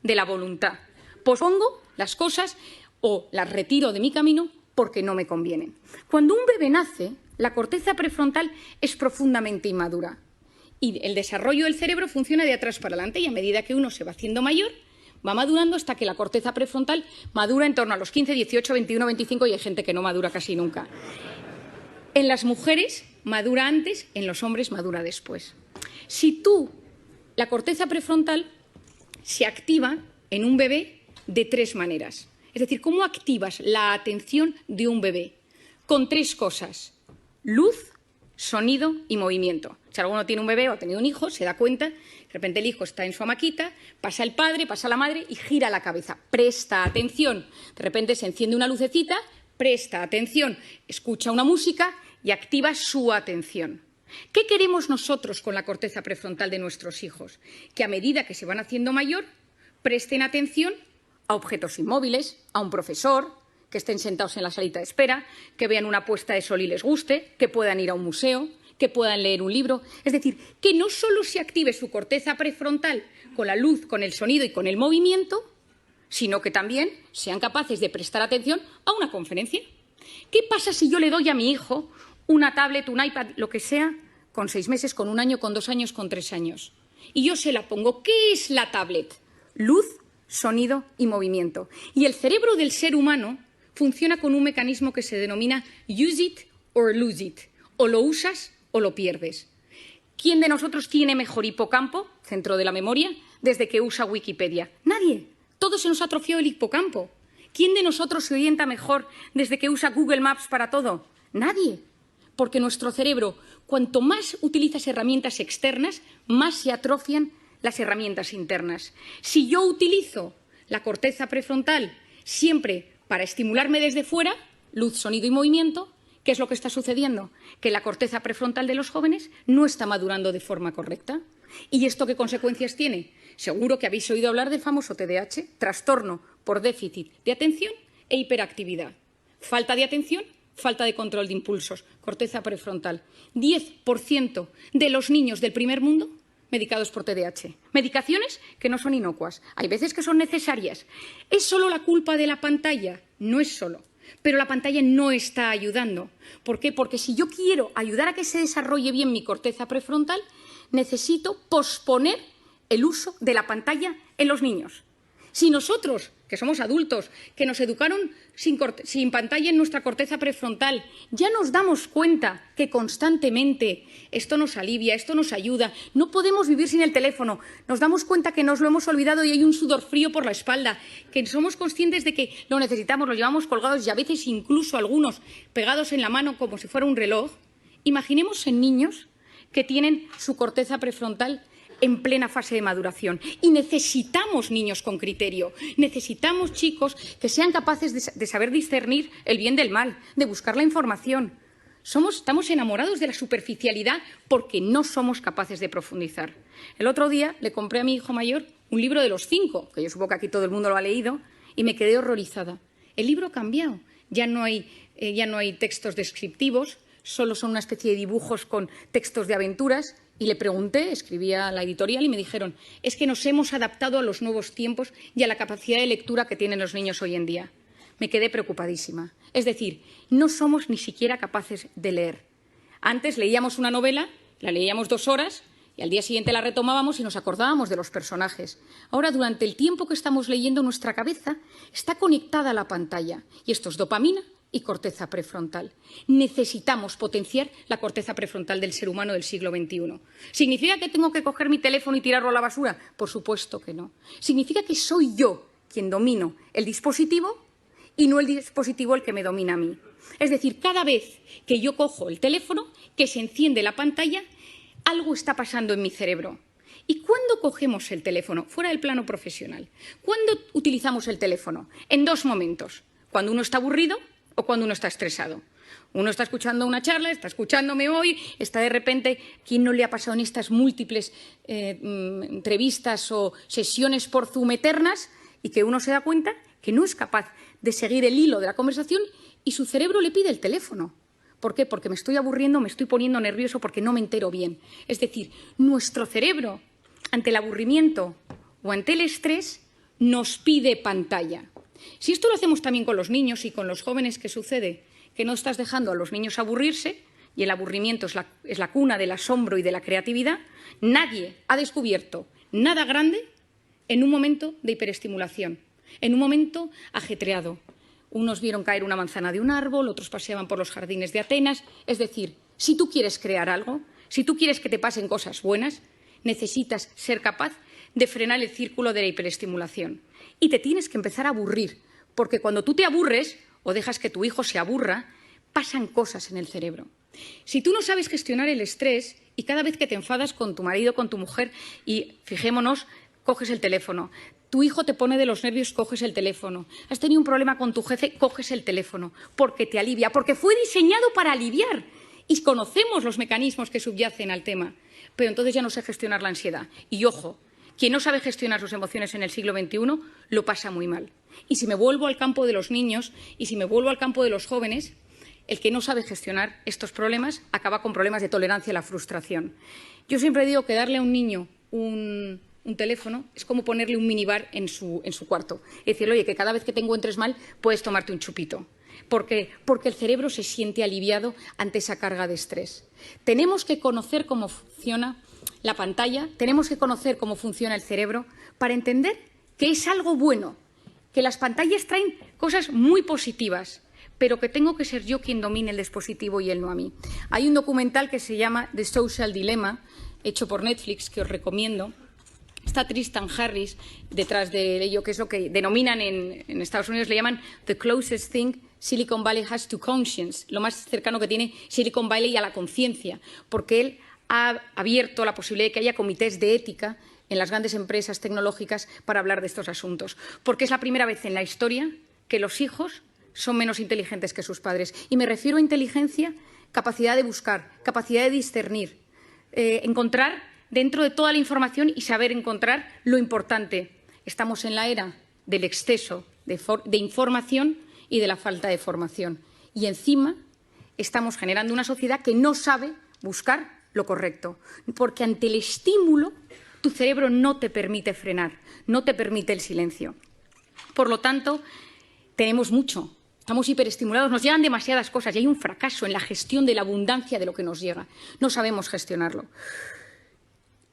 de la voluntad. Pospongo las cosas o las retiro de mi camino porque no me convienen. Cuando un bebé nace, la corteza prefrontal es profundamente inmadura y el desarrollo del cerebro funciona de atrás para adelante, y a medida que uno se va haciendo mayor, va madurando hasta que la corteza prefrontal madura en torno a los 15, 18, 21, 25 y hay gente que no madura casi nunca. En las mujeres madura antes, en los hombres madura después. Si la corteza prefrontal se activa en un bebé de tres maneras. Es decir, ¿cómo activas la atención de un bebé? Con tres cosas: luz, sonido y movimiento. Si alguno tiene un bebé o ha tenido un hijo, se da cuenta, de repente el hijo está en su hamaquita, pasa el padre, pasa la madre y gira la cabeza. Presta atención. De repente se enciende una lucecita, presta atención, escucha una música y activa su atención. ¿Qué queremos nosotros con la corteza prefrontal de nuestros hijos? Que a medida que se van haciendo mayor, presten atención a objetos inmóviles, a un profesor, que estén sentados en la salita de espera, que vean una puesta de sol y les guste, que puedan ir a un museo, que puedan leer un libro. Es decir, que no solo se active su corteza prefrontal con la luz, con el sonido y con el movimiento, sino que también sean capaces de prestar atención a una conferencia. ¿Qué pasa si yo le doy a mi hijo una tablet, un iPad, lo que sea, con 6 meses, con 1 año, con 2 años, con 3 años? Y yo se la pongo. ¿Qué es la tablet? Luz, sonido y movimiento. Y el cerebro del ser humano funciona con un mecanismo que se denomina use it or lose it. O lo usas o lo pierdes. ¿Quién de nosotros tiene mejor hipocampo, centro de la memoria, desde que usa Wikipedia? Nadie. Todos se nos atrofió el hipocampo. ¿Quién de nosotros se orienta mejor desde que usa Google Maps para todo? Nadie. Porque nuestro cerebro, cuanto más utilizas herramientas externas, más se atrofian las herramientas internas. Si yo utilizo la corteza prefrontal siempre para estimularme desde fuera, luz, sonido y movimiento, ¿qué es lo que está sucediendo? Que la corteza prefrontal de los jóvenes no está madurando de forma correcta. ¿Y esto qué consecuencias tiene? Seguro que habéis oído hablar del famoso TDAH, trastorno por déficit de atención e hiperactividad. Falta de atención, falta de control de impulsos, corteza prefrontal. 10% de los niños del primer mundo medicados por TDAH. Medicaciones que no son inocuas. Hay veces que son necesarias. ¿Es solo la culpa de la pantalla? No es solo. Pero la pantalla no está ayudando. ¿Por qué? Porque si yo quiero ayudar a que se desarrolle bien mi corteza prefrontal, necesito posponer el uso de la pantalla en los niños. Si nosotros, que somos adultos, que nos educaron sin pantalla en nuestra corteza prefrontal, ya nos damos cuenta que constantemente esto nos alivia, esto nos ayuda, no podemos vivir sin el teléfono, nos damos cuenta que nos lo hemos olvidado y hay un sudor frío por la espalda, que somos conscientes de que lo necesitamos, lo llevamos colgados y a veces incluso algunos pegados en la mano como si fuera un reloj. Imaginemos en niños que tienen su corteza prefrontal en plena fase de maduración. Y necesitamos niños con criterio, necesitamos chicos que sean capaces de saber discernir el bien del mal, de buscar la información. Estamos enamorados de la superficialidad porque no somos capaces de profundizar. El otro día le compré a mi hijo mayor un libro de los 5, que yo supongo que aquí todo el mundo lo ha leído, y me quedé horrorizada. El libro ha cambiado, ya no hay textos descriptivos, solo son una especie de dibujos con textos de aventuras. Y le pregunté, escribí a la editorial y me dijeron: es que nos hemos adaptado a los nuevos tiempos y a la capacidad de lectura que tienen los niños hoy en día. Me quedé preocupadísima. Es decir, no somos ni siquiera capaces de leer. Antes leíamos una novela, la leíamos 2 horas y al día siguiente la retomábamos y nos acordábamos de los personajes. Ahora, durante el tiempo que estamos leyendo, nuestra cabeza está conectada a la pantalla y esto es dopamina y corteza prefrontal. Necesitamos potenciar la corteza prefrontal del ser humano del siglo XXI. ¿Significa que tengo que coger mi teléfono y tirarlo a la basura? Por supuesto que no. Significa que soy yo quien domino el dispositivo y no el dispositivo el que me domina a mí. Es decir, cada vez que yo cojo el teléfono, que se enciende la pantalla, algo está pasando en mi cerebro. ¿Y cuándo cogemos el teléfono? Fuera del plano profesional. ¿Cuándo utilizamos el teléfono? En 2 momentos. Cuando uno está aburrido o cuando uno está estresado. Uno está escuchando una charla, está escuchándome hoy, está de repente, ¿quién no le ha pasado en estas múltiples entrevistas o sesiones por Zoom eternas? Y que uno se da cuenta que no es capaz de seguir el hilo de la conversación y su cerebro le pide el teléfono. ¿Por qué? Porque me estoy aburriendo, me estoy poniendo nervioso porque no me entero bien. Es decir, nuestro cerebro, ante el aburrimiento o ante el estrés nos pide pantalla. Si esto lo hacemos también con los niños y con los jóvenes, ¿qué sucede? Que no estás dejando a los niños aburrirse, y el aburrimiento es la cuna del asombro y de la creatividad. Nadie ha descubierto nada grande en un momento de hiperestimulación, en un momento ajetreado. Unos vieron caer una manzana de un árbol, otros paseaban por los jardines de Atenas. Es decir, si tú quieres crear algo, si tú quieres que te pasen cosas buenas, necesitas ser capaz de frenar el círculo de la hiperestimulación. Y te tienes que empezar a aburrir, porque cuando tú te aburres o dejas que tu hijo se aburra, pasan cosas en el cerebro. Si tú no sabes gestionar el estrés y cada vez que te enfadas con tu marido, con tu mujer, y fijémonos, coges el teléfono, tu hijo te pone de los nervios, coges el teléfono, has tenido un problema con tu jefe, coges el teléfono, porque te alivia, porque fue diseñado para aliviar y conocemos los mecanismos que subyacen al tema, pero entonces ya no sé gestionar la ansiedad. Y ojo, quien no sabe gestionar sus emociones en el siglo XXI lo pasa muy mal. Y si me vuelvo al campo de los niños y si me vuelvo al campo de los jóvenes, el que no sabe gestionar estos problemas acaba con problemas de tolerancia a la frustración. Yo siempre digo que darle a un niño un teléfono es como ponerle un minibar en su cuarto. Es decir, oye, que cada vez que te encuentres mal puedes tomarte un chupito. Porque el cerebro se siente aliviado ante esa carga de estrés. Tenemos que conocer cómo funciona la pantalla, tenemos que conocer cómo funciona el cerebro para entender que es algo bueno, que las pantallas traen cosas muy positivas, pero que tengo que ser yo quien domine el dispositivo y él no a mí. Hay un documental que se llama The Social Dilemma, hecho por Netflix, que os recomiendo. Está Tristan Harris detrás de ello, que es lo que denominan en Estados Unidos, le llaman the closest thing Silicon Valley has to conscience, lo más cercano que tiene Silicon Valley a la conciencia, porque él ha abierto la posibilidad de que haya comités de ética en las grandes empresas tecnológicas para hablar de estos asuntos, porque es la primera vez en la historia que los hijos son menos inteligentes que sus padres. Y me refiero a inteligencia, capacidad de buscar, capacidad de discernir, encontrar dentro de toda la información y saber encontrar lo importante. Estamos en la era del exceso de información y de la falta de formación. Y encima estamos generando una sociedad que no sabe buscar lo correcto, porque ante el estímulo tu cerebro no te permite frenar, no te permite el silencio. Por lo tanto, tenemos mucho. Estamos hiperestimulados, nos llegan demasiadas cosas y hay un fracaso en la gestión de la abundancia de lo que nos llega. No sabemos gestionarlo.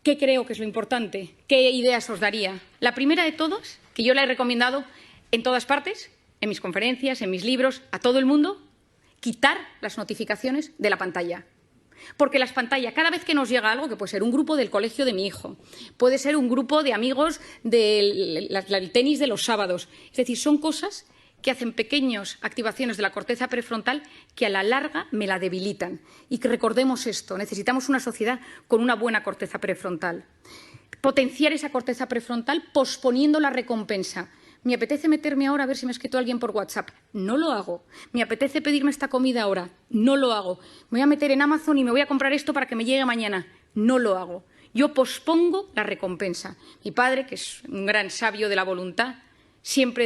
¿Qué creo que es lo importante? ¿Qué ideas os daría? La primera de todas, que yo la he recomendado en todas partes, en mis conferencias, en mis libros, a todo el mundo, quitar las notificaciones de la pantalla. Porque las pantallas, cada vez que nos llega algo, que puede ser un grupo del colegio de mi hijo, puede ser un grupo de amigos del tenis de los sábados, es decir, son cosas que hacen pequeñas activaciones de la corteza prefrontal que a la larga me la debilitan. Y que recordemos esto, necesitamos una sociedad con una buena corteza prefrontal. Potenciar esa corteza prefrontal posponiendo la recompensa. Me apetece meterme ahora a ver si me ha escrito alguien por WhatsApp. No lo hago. Me apetece pedirme esta comida ahora. No lo hago. Me voy a meter en Amazon y me voy a comprar esto para que me llegue mañana. No lo hago. Yo pospongo la recompensa. Mi padre, que es un gran sabio de la voluntad, siempre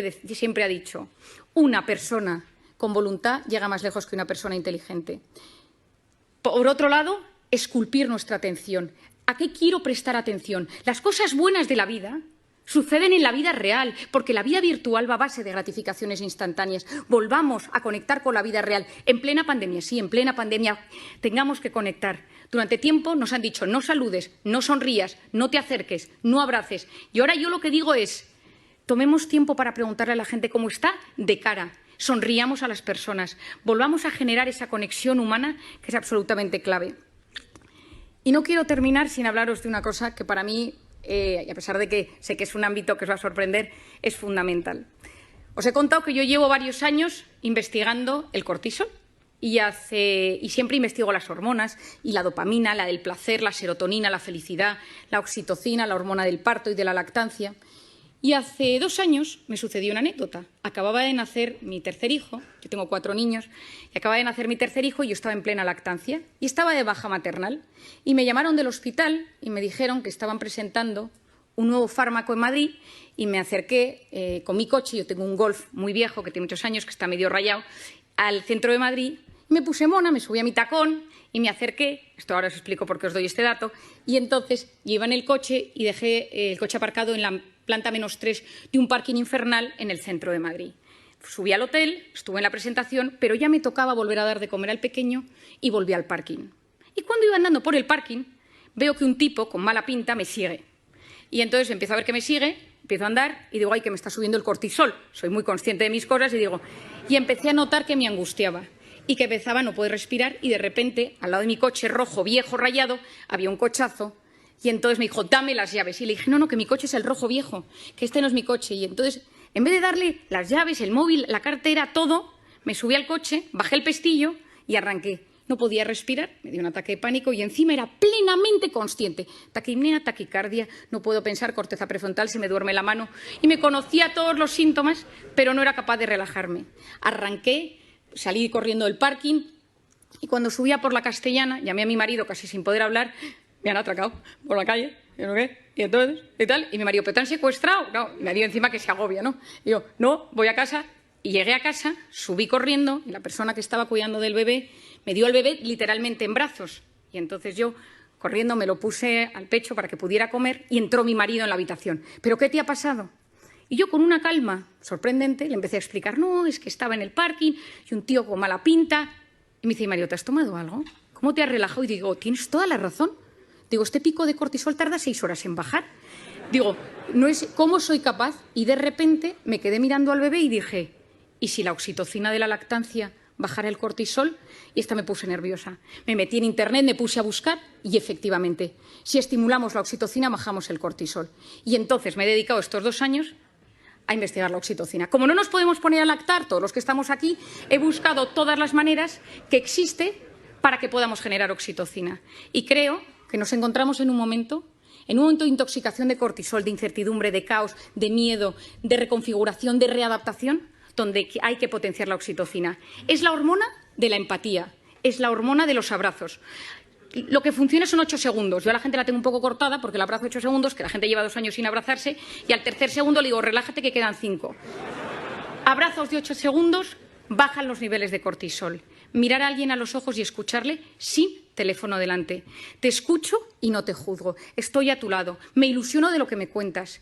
ha dicho, una persona con voluntad llega más lejos que una persona inteligente. Por otro lado, esculpir nuestra atención. ¿A qué quiero prestar atención? Las cosas buenas de la vida suceden en la vida real, porque la vida virtual va a base de gratificaciones instantáneas. Volvamos a conectar con la vida real. En plena pandemia, sí, en plena pandemia tengamos que conectar. Durante tiempo nos han dicho no saludes, no sonrías, no te acerques, no abraces. Y ahora yo lo que digo es, tomemos tiempo para preguntarle a la gente cómo está de cara. Sonriamos a las personas. Volvamos a generar esa conexión humana que es absolutamente clave. Y no quiero terminar sin hablaros de una cosa que para mí, y a pesar de que sé que es un ámbito que os va a sorprender, es fundamental. Os he contado que yo llevo varios años investigando el cortisol y siempre investigo las hormonas y la dopamina, la del placer, la serotonina, la felicidad, la oxitocina, la hormona del parto y de la lactancia. Y hace 2 años me sucedió una anécdota. Acababa de nacer mi tercer hijo, yo tengo 4 niños, y acababa de nacer mi tercer hijo y yo estaba en plena lactancia y estaba de baja maternal. Y me llamaron del hospital y me dijeron que estaban presentando un nuevo fármaco en Madrid y me acerqué con mi coche, yo tengo un Golf muy viejo que tiene muchos años, que está medio rayado, al centro de Madrid. Me puse mona, me subí a mi tacón y me acerqué, esto ahora os explico por qué os doy este dato, y entonces yo iba en el coche y dejé el coche aparcado en la planta -3 de un parking infernal en el centro de Madrid. Subí al hotel, estuve en la presentación, pero ya me tocaba volver a dar de comer al pequeño y volví al parking. Y cuando iba andando por el parking, veo que un tipo con mala pinta me sigue. Y entonces empiezo a ver que me sigue, empiezo a andar y digo, ay, que me está subiendo el cortisol. Soy muy consciente de mis cosas y empecé a notar que me angustiaba y que empezaba a no poder respirar y de repente, al lado de mi coche rojo, viejo, rayado, había un cochazo y entonces me dijo, dame las llaves. Y le dije, no, que mi coche es el rojo viejo, que este no es mi coche. Y entonces, en vez de darle las llaves, el móvil, la cartera, todo, me subí al coche, bajé el pestillo y arranqué. No podía respirar, me dio un ataque de pánico y encima era plenamente consciente. Taquipnea, taquicardia, no puedo pensar, corteza prefrontal, se me duerme la mano. Y me conocía todos los síntomas, pero no era capaz de relajarme. Arranqué, salí corriendo del parking y cuando subía por la Castellana, llamé a mi marido casi sin poder hablar, me han atracado por la calle, y entonces, y tal, y mi marido, ¿pero te han secuestrado? No, y me dio encima que se agobia, ¿no? Y yo, no, voy a casa. Y llegué a casa, subí corriendo y la persona que estaba cuidando del bebé me dio al bebé literalmente en brazos. Y entonces yo, corriendo, me lo puse al pecho para que pudiera comer y entró mi marido en la habitación. ¿Pero qué te ha pasado? Y yo, con una calma sorprendente, le empecé a explicar, no, es que estaba en el parking y un tío con mala pinta. Y me dice, Mario, ¿te has tomado algo? ¿Cómo te has relajado? Y digo, tienes toda la razón. Digo, este pico de cortisol tarda 6 horas en bajar. Digo, no es cómo soy capaz. Y de repente me quedé mirando al bebé y dije, ¿y si la oxitocina de la lactancia bajara el cortisol? Y esta me puse nerviosa. Me metí en Internet, me puse a buscar y efectivamente, si estimulamos la oxitocina, bajamos el cortisol. Y entonces me he dedicado estos 2 años a investigar la oxitocina. Como no nos podemos poner a lactar, todos los que estamos aquí, he buscado todas las maneras que existe para que podamos generar oxitocina. Y creo que nos encontramos en un momento de intoxicación de cortisol, de incertidumbre, de caos, de miedo, de reconfiguración, de readaptación, donde hay que potenciar la oxitocina. Es la hormona de la empatía, es la hormona de los abrazos. Lo que funciona son 8 segundos. Yo a la gente la tengo un poco cortada porque la abrazo 8 segundos, que la gente lleva 2 años sin abrazarse, y al tercer segundo le digo, relájate que quedan 5. Abrazos de 8 segundos, bajan los niveles de cortisol. Mirar a alguien a los ojos y escucharle sin teléfono delante. Te escucho y no te juzgo. Estoy a tu lado. Me ilusiono de lo que me cuentas.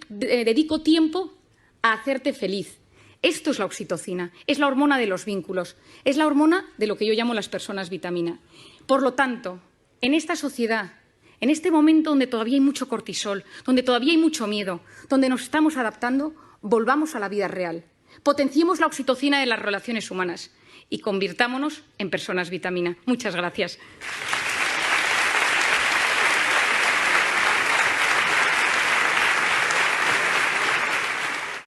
Dedico tiempo a hacerte feliz. Esto es la oxitocina, es la hormona de los vínculos, es la hormona de lo que yo llamo las personas vitamina. Por lo tanto, en esta sociedad, en este momento donde todavía hay mucho cortisol, donde todavía hay mucho miedo, donde nos estamos adaptando, volvamos a la vida real. Potenciemos la oxitocina de las relaciones humanas y convirtámonos en personas vitamina. Muchas gracias.